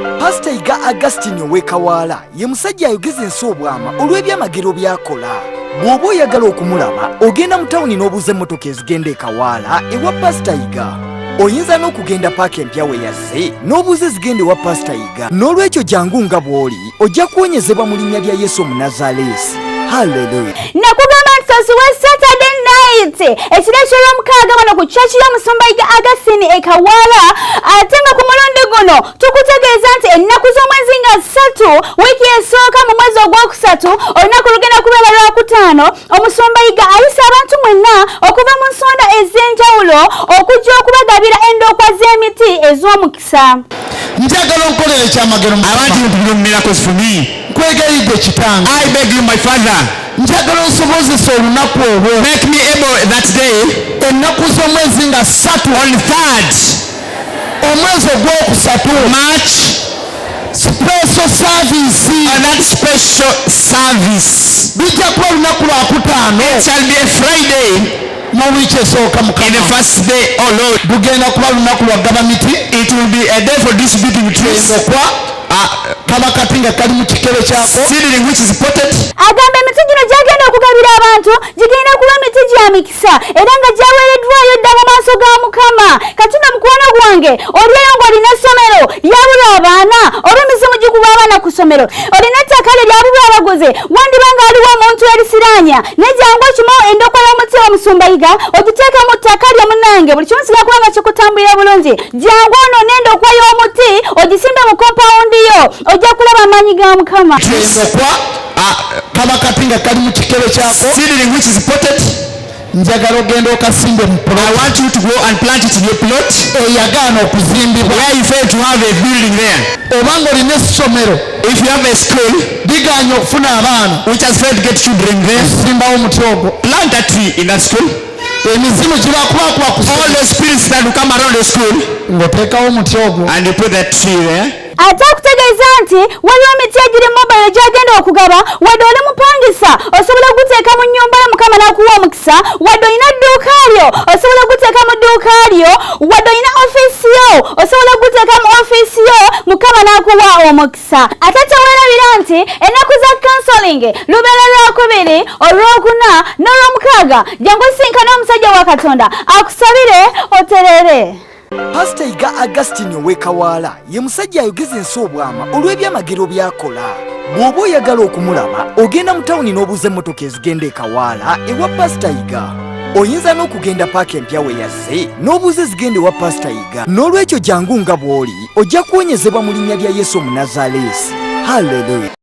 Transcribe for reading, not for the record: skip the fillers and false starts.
Pastor Iga Augustine Wekawala ye musajja ayogeza ensi obwama olw'ebyamagero byakola. Bw'oba oyagala okumulaba ogenda mu tawuni n'obuuza emmotoka ezigenda e Kawaala ewa Pastor Iga. Oyinza n'okugenda paaka empya we yazze n'obuuza ezigenda ewa Pastor Iga. N'olwekyo jangu nga bw'oli ojja kuwonyezebwa mu linnya lya Yesu Omunazaleesi. Hallelujah. Nakugamba nti osiwa Saturday night ekiro eky'olwomukaaga wano ku church y'omusumba Iga Augustine e Kawaala, ate nga ku mulundi guno tukutegeeza nti ennaku z'omwezi nga 3 wiiki esooka mu mwezi ogwokusatu olunaku lugenda kubeera Lwakutaano, omusumba Iga ayisa abantu mwenna okuva mu nsonda ez'enjawulo okujja okubagabira endokwa z'emiti ez'omukisa. Njagala onkolere ekyamagero. I want you to do miracles for me. Nkwegayiridde kitange. I beg you, my Father. Njagala osobozesa olunaku olwo. Make me able that day, ennaku z'omwezi nga 3 on 3rd omwezi ogwokusatu, March, special service. and that special service. Bijja kuba olunaku Lwakutaano. It shall be a Friday mu wiiki esooka in the Mukama. first day, oh Lord. Lugenda kuba lunaku lwa gabamiti. It will be a day for distributing trees. Endokwa kaba kati nga kali mu kikebe kyako. Seedling which is potted. Agamba emiti gino gyagenda okugabira abantu gigenda kuba miti gya mikisa era nga gyaweereddwayo dda mu maaso ga Mukama. Katina mukwano gwange olyeyo ng'olina essomero lyabula abaana olw'emizimu gikuba abaana ku ssomero, olina ettaka lye lyabulwa abaguzi, wandiba nga aliwo omuntu erisiraanya naye jangu okimawo endokwa y'omuti omusumba Iga ogiteeka mu ttaka lye munnange buli kimu kiga kuba nga kikutambulira bulungi. Jangu ono n'endokwa y'omuti ogisimbe mu kompawundi yo ojja kulaba amaanyi ga Mukama. Endokwa kaba kati nga kali mu kikebe kyako. Seedling which is potted. Njagala ogenda okasimbe mu I plot want you to go and plant it in your plot eyagaana okuzimbibwa. where you fail to have a building there. Obanga olina essomero If you have a school ligaanye okufuna abaana, which has failed to get children there, simbawo omuti ogwo. plant a tree in that school. Emizimu gibaakubakuba ku All the spirits that will come around the school, ng'oteekawo omuti ogwo. and you put that tree there. Ate okutegeeza nti waliwo emiti egiri mobile gyagenda okugaba, wadde oli mupangisa osobola okuteeka mu nnyumba yo Mukama n'akuwa omukisa, wadde olina dduuka lyo osobola okuteeka mu dduuka lyo, wadde olina ofiisi yo osobola okuteeka mu ofiisi yo Mukama n'akuwa omukisa. Ate teweerabira nti ennaku za counseling lubeera Lwakubiri, Olwokuna n'Olwomukaaga. Jangu osinkane omusajja wa Katonda akusabire oterere. Pastor Iga Augustine Wekawala ye musajja ayogeza ensi obwama olw'ebyamagero byakola. Bw'oba oyagala okumulaba ogenda mu tawuni n'obuuza emmotoka ezigenda e Kawaala ewa Pastor Iga. Oyinza n'okugenda paaka empya we yazze n'obuuza ezigenda ewa Pastor Iga. N'olwekyo jangu nga bw'oli ojja kuwonyezebwa mu linnya lya Yesu Omunazaleesi. Hallelujah.